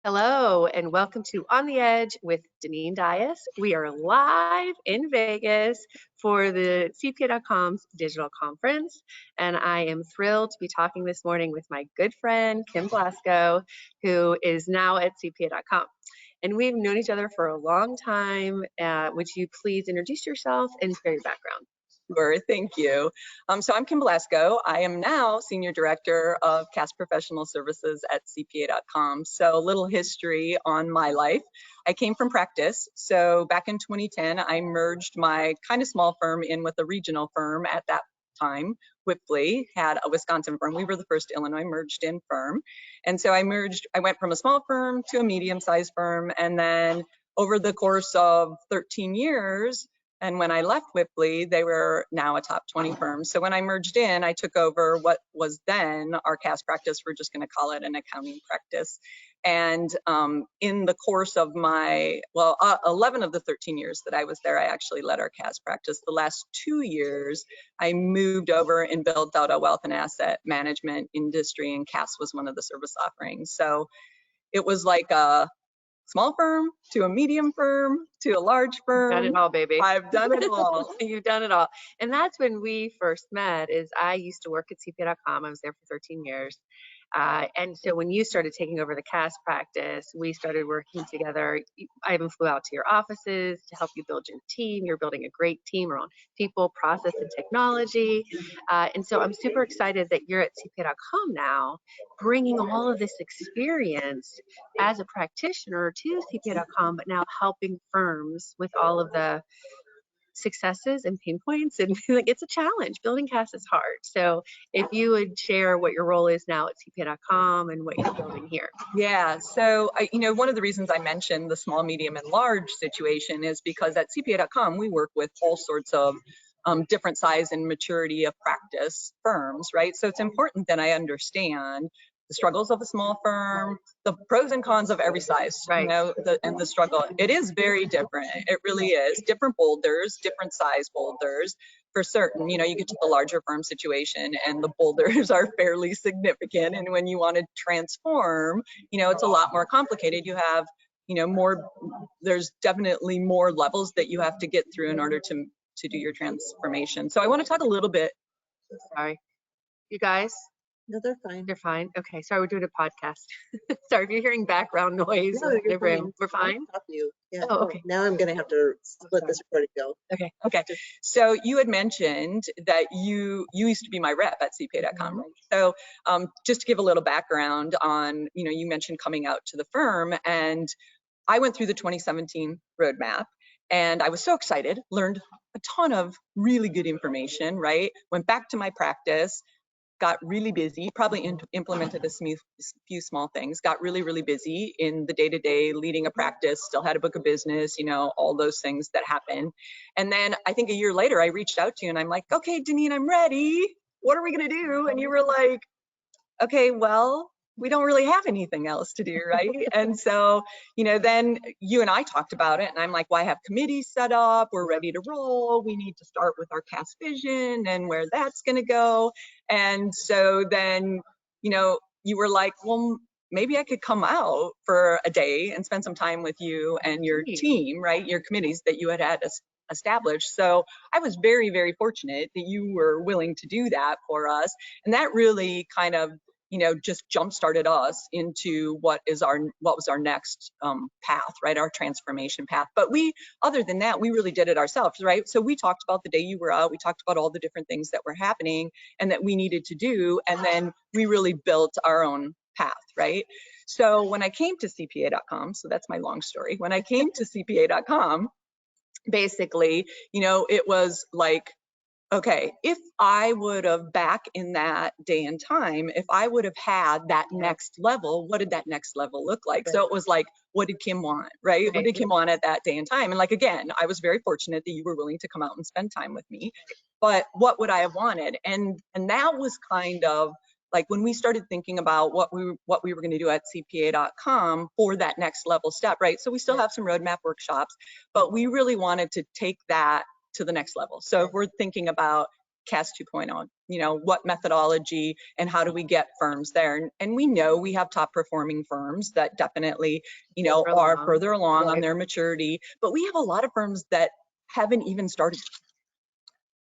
Hello and welcome to On the Edge with Deneen Dias. We are live in Vegas for the CPA.com's digital conference, and I am thrilled to be talking this morning with my good friend Kim Blascoe, who is now at CPA.com. And we've known each other for a long time. Would you please introduce yourself and share your background? Sure, thank you. So I'm Kim Blascoe. I am now Senior Director of CAS Professional Services at CPA.com. So a little history on my life. I came from practice. So back in 2010, I merged my kind of small firm in with a regional firm at that time. Whipley had a Wisconsin firm. We were the first Illinois merged in firm. And so I went from a small firm to a medium-sized firm. And then over the course of 13 years, and when I left Whipley, they were now a top 20 firm. So when I merged in, I took over what was then our CAS practice. We're just going to call it an accounting practice. And in the course of my, 11 of the 13 years that I was there, I actually led our CAS practice. The last 2 years, I moved over and built out a wealth and asset management industry, and CAS was one of the service offerings. So it was like a small firm to a medium firm to a large firm. Done it all, baby. I've done it all. You've done it all. And that's when we first met. Is I used to work at CPA.com. I was there for 13 years. And so when you started taking over the CAS practice, we started working together. I even flew out to your offices to help you build your team. You're building a great team around people, process, and technology. And so I'm super excited that you're at CPA.com now, bringing all of this experience as a practitioner to CPA.com, but now helping firms with all of the successes and pain points. And like, it's a challenge. Building CAS is hard. So if you would share what your role is now at CPA.com and what you're building here. Yeah, so one of the reasons I mentioned the small, medium, and large situation is because at CPA.com, we work with all sorts of different size and maturity of practice firms, right? So it's important that I understand the struggles of a small firm, the pros and cons of every size, right. And the struggle. It is very different. It really is. Different boulders, different size boulders. For certain, you get to the larger firm situation and the boulders are fairly significant. And when you want to transform, it's a lot more complicated. You have, there's definitely more levels that you have to get through in order to do your transformation. So I want to talk a little bit. Sorry, you guys. No, they're fine. They're fine. Okay, sorry, we're doing a podcast. Sorry if you're hearing background noise. No, in the room. We're fine. Yeah. Oh, okay. Now I'm gonna have to let this recording go. Okay. So you had mentioned that you used to be my rep at CPA.com, right? So just to give a little background on, you mentioned coming out to the firm, and I went through the 2017 roadmap. And I was so excited, learned a ton of really good information, right? Went back to my practice, got really busy, probably implemented a few small things, got really, really busy in the day-to-day, leading a practice, still had a book of business, all those things that happen. And then I think a year later, I reached out to you and I'm like, okay, Deneen, I'm ready. What are we going to do? And you were like, okay, well, we don't really have anything else to do, right? And so, then you and I talked about it, and I'm like, well, I have committees set up, we're ready to roll, we need to start with our CAS vision and where that's going to go. And so then, you were like, well, maybe I could come out for a day and spend some time with you and your team, right? Your committees that you had established. So I was very, very fortunate that you were willing to do that for us. And that really kind of just jump-started us into what was our next path, right? Our transformation path. But other than that, we really did it ourselves, right? So we talked about the day you were out, we talked about all the different things that were happening and that we needed to do. And then we really built our own path, right? So when I came to CPA.com, so that's my long story. When I came to CPA.com, basically, it was like, okay, if I would have back in that day and time, if I would have had that next level, what did that next level look like? So it was like, what did Kim want, right? What did Kim want at that day and time? And like, again, I was very fortunate that you were willing to come out and spend time with me, but what would I have wanted? And that was kind of like when we started thinking about what we were going to do at CPA.com for that next level step, right? So we still have some roadmap workshops, but we really wanted to take that to the next level. So if we're thinking about CAS 2.0, you know, what methodology and how do we get firms there? And we know we have top performing firms that definitely, you know, are further along on their maturity, but we have a lot of firms that haven't even started.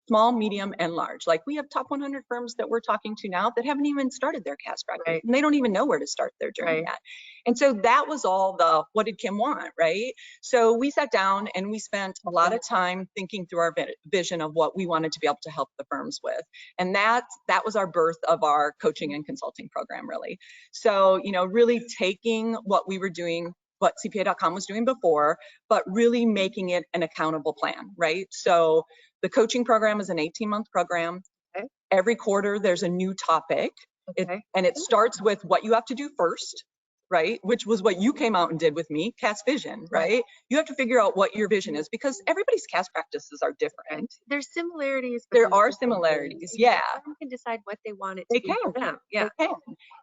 Small, medium, and large. Like we have top 100 firms that we're talking to now that haven't even started their CAS practice, and they don't even know where to start their journey at. And so that was all the, what did Kim want, right? So we sat down and we spent a lot of time thinking through our vision of what we wanted to be able to help the firms with. And that was our birth of our coaching and consulting program, really. So, you know, really taking what we were doing, what CPA.com was doing before, but really making it an accountable plan, right? So the coaching program is an 18-month program. Okay. Every quarter, there's a new topic. Okay. And it starts with what you have to do first, right? Which was what you came out and did with me, CAS vision, right? You have to figure out what your vision is because everybody's CAS practices are different. There's similarities. But there are similarities, yeah. Everyone can decide what they want it to They be for can. them. Yeah. They can.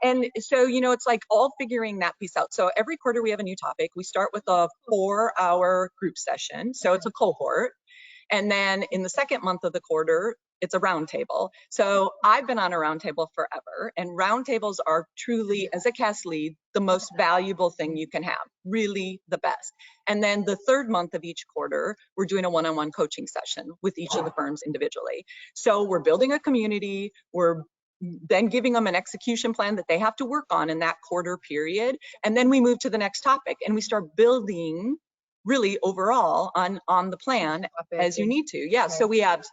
And so, you know, it's like all figuring that piece out. So every quarter we have a new topic. We start with a 4-hour group session. So it's a cohort. And then in the second month of the quarter, it's a roundtable. So I've been on a roundtable forever, and roundtables are truly, as a CAS lead, the most valuable thing you can have, really the best. And then the third month of each quarter, we're doing a one-on-one coaching session with each of the firms individually. So we're building a community, we're then giving them an execution plan that they have to work on in that quarter period. And then we move to the next topic and we start building really overall on the plan as you need to. Yeah, so we have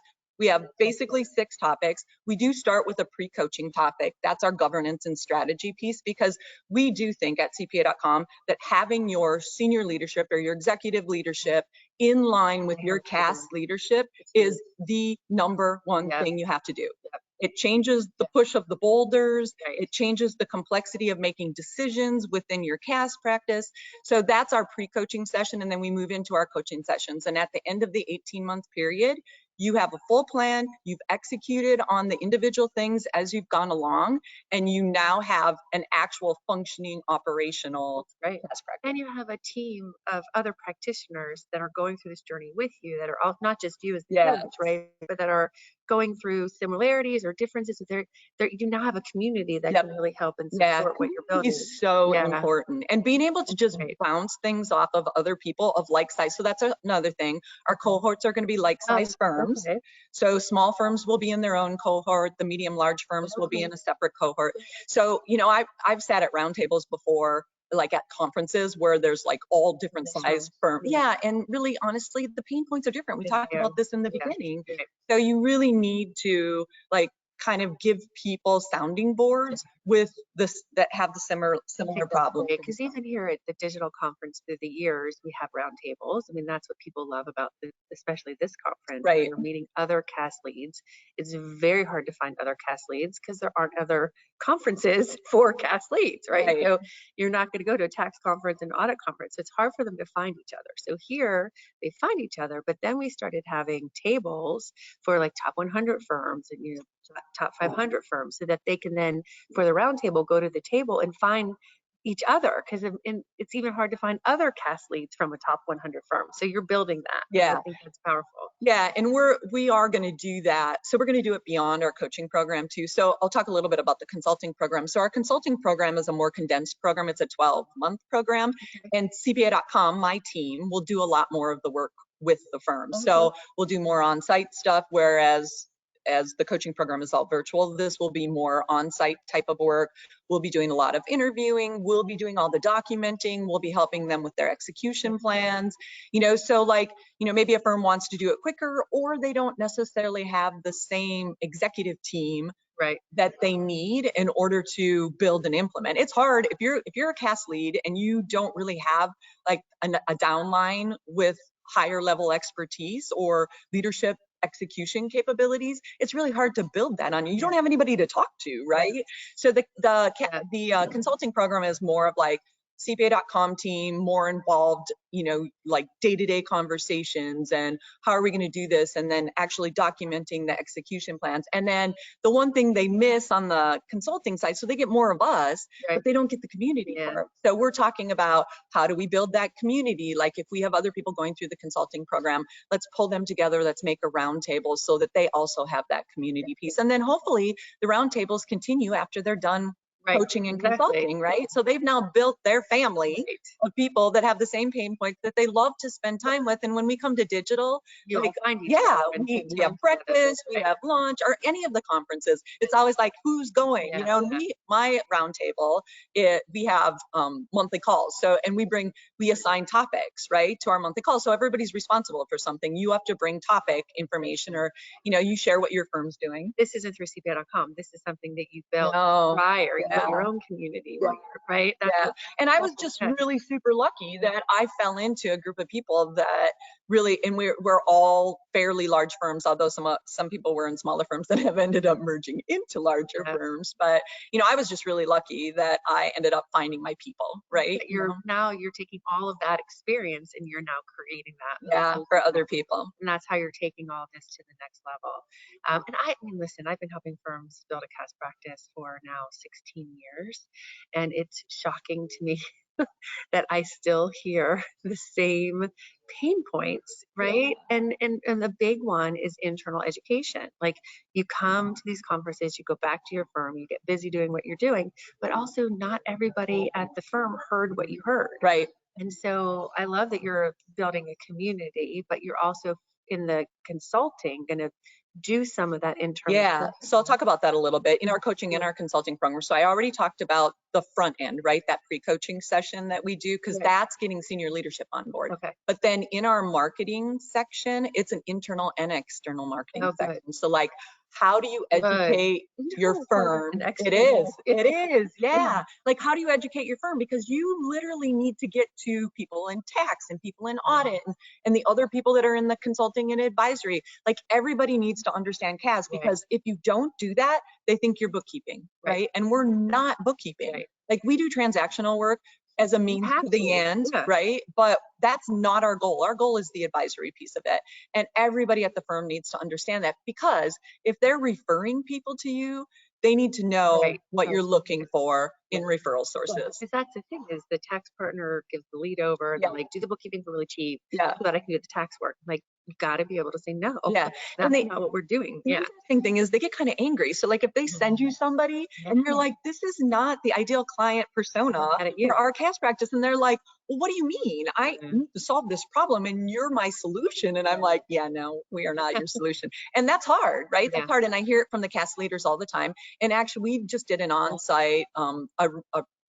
basically 6 topics. We do start with a pre-coaching topic. That's our governance and strategy piece, because we do think at CPA.com that having your senior leadership or your executive leadership in line with your CAS leadership is the number one thing you have to do. It changes the push of the boulders. It changes the complexity of making decisions within your CAS practice. So that's our pre-coaching session. And then we move into our coaching sessions. And at the end of the 18-month period, you have a full plan, you've executed on the individual things as you've gone along, and you now have an actual functioning operational CAS practice. And you have a team of other practitioners that are going through this journey with you, that are all, not just you as the coach, right? But that are going through similarities or differences. You now have a community that can really help and support what you're building. It's so important. And being able to just bounce things off of other people of like size. So that's another thing. Our cohorts are going to be like size firms. So small firms will be in their own cohort. The medium, large firms will be in a separate cohort. So, you know, I've sat at roundtables before, like at conferences where there's like all different size firms. Yeah, and really, honestly, the pain points are different. We talked about this in the beginning. So you really need to like kind of give people sounding boards with this that have the similar problems. Because even here at the digital conference through the years, we have roundtables. I mean, that's what people love about especially this conference. Right. You're meeting other CAS leads. It's very hard to find other CAS leads because there aren't other conferences for CAS leads, right? So you're not going to go to a tax conference and audit conference. It's hard for them to find each other. So here they find each other, but then we started having tables for like top 100 firms and, you know, top 500 firms, so that they can then, for the roundtable, go to the table and find each other, because it's even hard to find other CAS leads from a top 100 firm. So you're building that. Yeah, I think that's powerful. Yeah, and we are going to do that. So we're going to do it beyond our coaching program too. So I'll talk a little bit about the consulting program. So our consulting program is a more condensed program. It's a 12-month program, and CPA.com, my team, will do a lot more of the work with the firm. So we'll do more on-site stuff, whereas as the coaching program is all virtual, this will be more on-site type of work. We'll be doing a lot of interviewing. We'll be doing all the documenting. We'll be helping them with their execution plans. You know, so like, you know, maybe a firm wants to do it quicker, or they don't necessarily have the same executive team that they need in order to build and implement. It's hard if you're a CAS lead and you don't really have like a downline with higher level expertise or leadership execution capabilities. It's really hard to build that on you. You don't have anybody to talk to, right? So the consulting program is more of like, CPA.com team more involved, like day-to-day conversations and how are we going to do this, and then actually documenting the execution plans. And then the one thing they miss on the consulting side, so they get more of us, Right. but they don't get the community Yeah. part. So we're talking about how do we build that community? Like if we have other people going through the consulting program, let's pull them together, let's make a roundtable so that they also have that community piece. And then hopefully the roundtables continue after they're done Right. coaching and Exactly. consulting, right? So they've now built their family Right. of people that have the same pain points that they love to spend time with. And when we come to digital, You all like, find each yeah, other and we spend have time together. breakfast, we Right. have lunch, or any of the conferences. It's always like, who's going? Yeah. And my roundtable, we have monthly calls. So, and we assign topics, right, to our monthly calls. So everybody's responsible for something. You have to bring topic information, or, you share what your firm's doing. This isn't through CPA.com. This is something that you built No. prior. You built Yeah. your own community, Yeah. right? That's Yeah. what- And I that's was what just that- really super lucky that I fell into a group of people that really, and we're all fairly large firms, although some people were in smaller firms that have ended up merging into larger Yeah. firms. But, I was just really lucky that I ended up finding my people, right? But now you're taking all of that experience and you're now creating that. Yeah, for other people. And that's how you're taking all this to the next level. And I mean, listen, I've been helping firms build a CAS practice for now 16 years. And it's shocking to me that I still hear the same pain points, right? And the big one is internal education. Like you come to these conferences, you go back to your firm, you get busy doing what you're doing, but also not everybody at the firm heard what you heard. Right. And so I love that you're building a community, but you're also in the consulting going to do some of that internal. Yeah, so I'll talk about that a little bit in our coaching and our consulting program. So I already talked about the front end, right? That pre-coaching session that we do, because Right. that's getting senior leadership on board. Okay. But then in our marketing section, it's an internal and external marketing Oh, good. section. So like, how do you educate your firm? It is, yeah. Like, how do you educate your firm? Because you literally need to get to people in tax and people in audit and the other people that are in the consulting and advisory. Like, everybody needs to understand CAS, because if you don't do that, they think you're bookkeeping, right? And we're not bookkeeping. Right. Like, we do transactional work as a means to the end, Yeah. right? But that's not our goal. Our goal is the advisory piece of it. And everybody at the firm needs to understand that, because if they're referring people to you, they need to know Right. what you're looking for in referral sources. Because that's the thing, is the tax partner gives the lead over, Yeah. they're like, do the bookkeeping for really cheap Yeah. so that I can do the tax work. Like, you got to be able to say no. Yeah. That's not what we're doing. The Yeah. interesting thing is they get kind of angry. So like, if they send you somebody and you're like, this is not the ideal client persona for our CAS practice, and they're like, well, what do you mean? I need to solve this problem and you're my solution. And I'm like, yeah, no, we are not your solution. And that's hard, right? That's hard. And I hear it from the CAS leaders all the time. And actually, we just did an on-site, a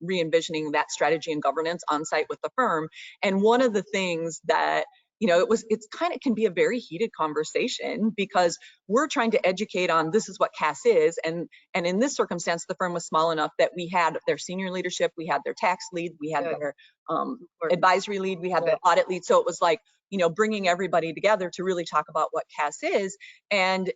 re-envisioning that strategy and governance on-site with the firm. And one of the things that, it's kind of can be a very heated conversation, because we're trying to educate on this is what CAS is. And in this circumstance, the firm was small enough that we had their senior leadership, we had their tax lead, we had their advisory lead, we had their audit lead. So it was like, bringing everybody together to really talk about what CAS is. And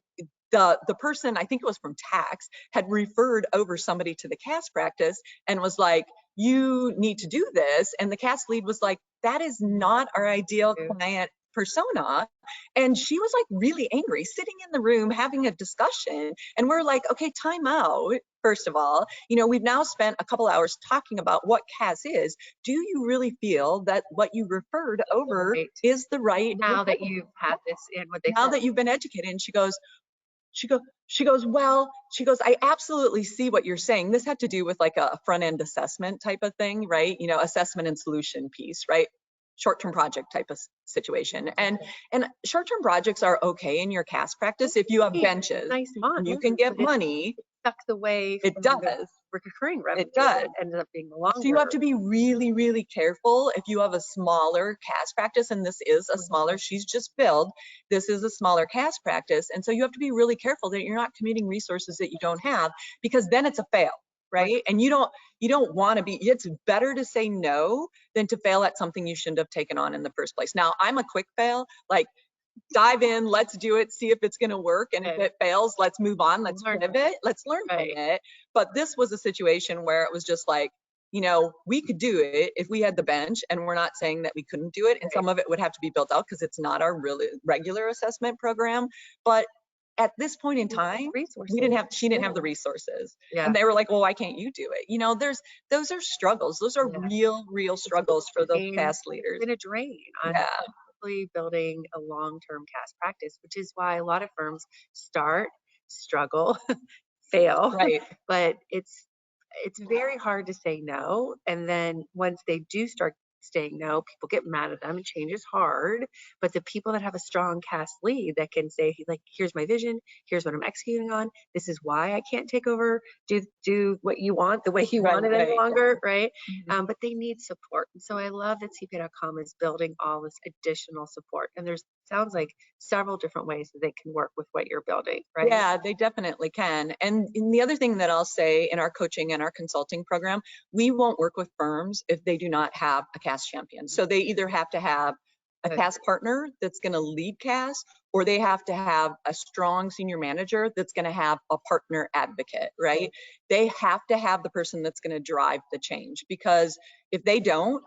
the person, I think it was from tax, had referred over somebody to the CAS practice and was like, you need to do this. And the CAS lead was like, that is not our ideal client persona. And she was like really angry, sitting in the room having a discussion. And we're like, okay, time out. First of all, we've now spent a couple hours talking about what CAS is. Do you really feel that what you referred over is the right? Now that you've had this in what they now that you've been educated. And she goes, well, I absolutely see what you're saying. This had to do with like a front end assessment type of thing, right? Assessment and solution piece, right? Short-term project type of situation. And short-term projects are okay in your CAS practice if you have benches. Nice money. You can get money. Sucks away. It does. Recurring revenue. It does. It ends up being longer. So you have to be really, really careful if you have a smaller CAS practice, and this is a smaller, she's just filled, this is a smaller CAS practice. And so you have to be really careful that you're not committing resources that you don't have, because then it's a fail, right? And you don't want to be, it's better to say no than to fail at something you shouldn't have taken on in the first place. Now, I'm a quick fail, like, dive in, let's do it, see if it's going to work. And if it fails, let's move on, let's pivot, let's learn from it. But this was a situation where it was just like, you know, we could do it if we had the bench, and we're not saying that we couldn't do it. And some of it would have to be built out because it's not our really regular assessment program. But at this point in time, Resources. she didn't have the resources. Yeah. And they were like, well, why can't you do it? You know, those are struggles. Those are real struggles for those CAS leaders. It's been a drain on probably building a long-term CAS practice, which is why a lot of firms start, struggle, fail. Right. But it's very hard to say no. And then once they do start saying no, people get mad at them, and change is hard. But the people that have a strong CAS lead that can say, like, here's my vision, here's what I'm executing on, this is why I can't take over, do what you want the way you want it any longer, right? But they need support. And so I love that CPA.com is building all this additional support. And there's sounds like several different ways that they can work with what you're building, right? Yeah, they definitely can. And the other thing that I'll say in our coaching and our consulting program, we won't work with firms if they do not have a CAS champion. So they either have to have a CAS partner that's going to lead CAS, or they have to have a strong senior manager that's going to have a partner advocate, right? They have to have the person that's going to drive the change, because if they don't,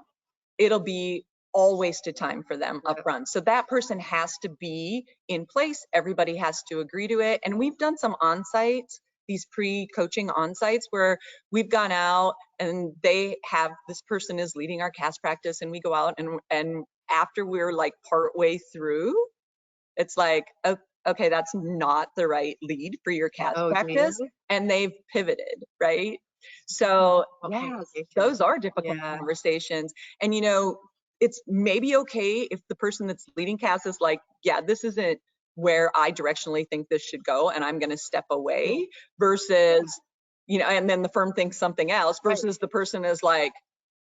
it'll be all wasted time for them up front. So that person has to be in place. Everybody has to agree to it. And we've done some on-sites, these pre-coaching on-sites, where we've gone out and they have, this person is leading our CAS practice, and we go out and after we're like partway through, it's like, oh, okay, that's not the right lead for your CAS practice. And they've pivoted, right? So yeah, those are difficult conversations. And, you know, it's maybe okay if the person that's leading CAS is like, yeah, this isn't where I directionally think this should go, and I'm going to step away, versus, you know, and then the firm thinks something else, versus the person is like,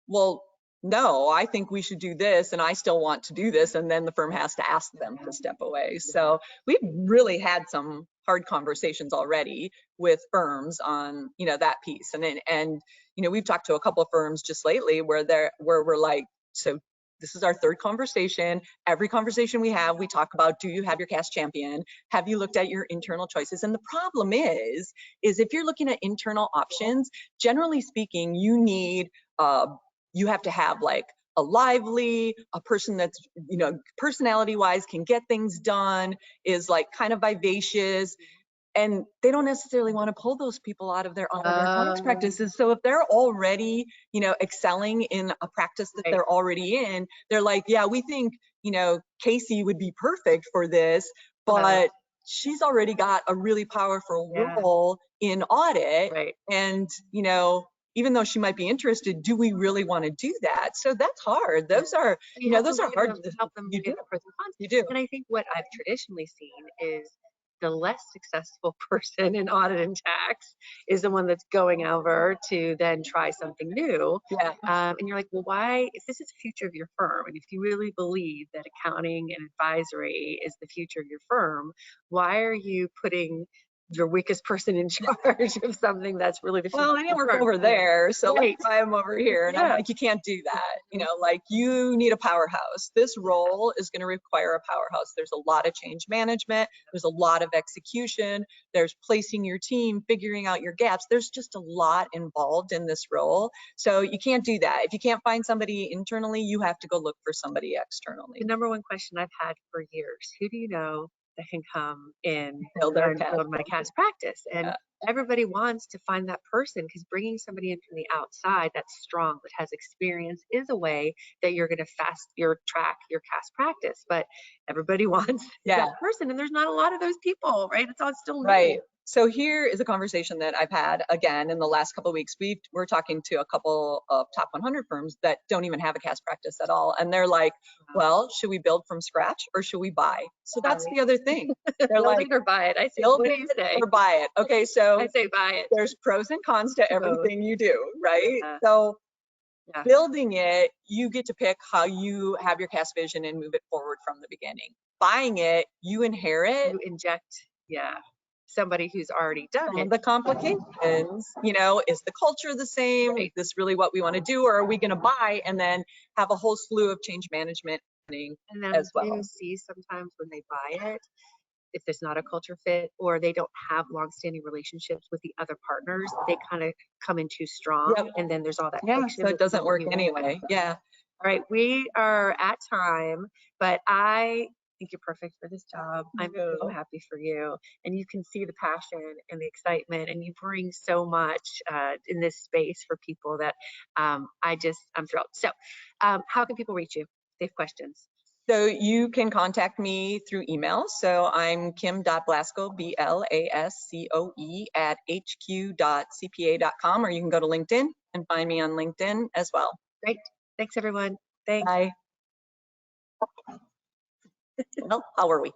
well, no, I think we should do this, and I still want to do this, and then the firm has to ask them to step away. So we've really had some hard conversations already with firms on, you know, that piece. And you know, we've talked to a couple of firms just lately where we're like, so this is our third conversation. Every conversation we have, we talk about, do you have your CAS champion? Have you looked at your internal choices? And the problem is if you're looking at internal options, generally speaking, you need you have to have like a lively, a person that's, you know, personality wise can get things done, is like kind of vivacious, and they don't necessarily want to pull those people out of their tax practices. So if they're already, you know, excelling in a practice that they're already in, they're like, yeah, we think, you know, Casey would be perfect for this, but she's already got a really powerful role in audit. And, you know, even though she might be interested, do we really want to do that? So that's hard. Those are, you know, those are hard to help them get the pros and cons. You do. And I think what I've traditionally seen is the less successful person in audit and tax is the one that's going over to then try something new. And you're like, well, why, if this is the future of your firm, and if you really believe that accounting and advisory is the future of your firm, why are you putting your weakest person in charge of something that's really the future? Well, I didn't work over there, so let's try them over here. And I'm like, you can't do that. You know, like, you need a powerhouse. This role is going to require a powerhouse. There's a lot of change management. There's a lot of execution. There's placing your team, figuring out your gaps. There's just a lot involved in this role. So you can't do that. If you can't find somebody internally, you have to go look for somebody externally. The number one question I've had for years, who do you know that can come in build my CAS practice? And everybody wants to find that person, because bringing somebody in from the outside that's strong, that has experience, is a way that you're going to track your CAS practice. But everybody wants that person, and there's not a lot of those people, right? It's all still new. So here is a conversation that I've had again in the last couple of weeks. We're talking to a couple of top 100 firms that don't even have a CAS practice at all. And they're like, well, should we build from scratch or should we buy? So that's the other thing. They're like, or buy it. I say, build what do you say? or buy it. Okay, so I say buy it. There's pros and cons to everything you do, right? So building it, you get to pick how you have your CAS vision and move it forward from the beginning. Buying it, you inherit. You inject, somebody who's already done it. The complications, you know, is the culture the same? Is this really what we want to do? Or are we going to buy and then have a whole slew of change management and then as well? You see sometimes when they buy it, if there's not a culture fit or they don't have longstanding relationships with the other partners, they kind of come in too strong. Yep. And then there's all that Yeah, friction so it with doesn't people work you want. anyway. Yeah. All right, we are at time, but I think you're perfect for this job. I'm so happy for you. And you can see the passion and the excitement, and you bring so much in this space for people that I'm thrilled. So how can people reach you if they have questions? So you can contact me through email. So I'm kim.blascoe, BLASCOE @hq.cpa.com, or you can go to LinkedIn and find me on LinkedIn as well. Great. Thanks, everyone. Thanks. Bye. Well, how are we?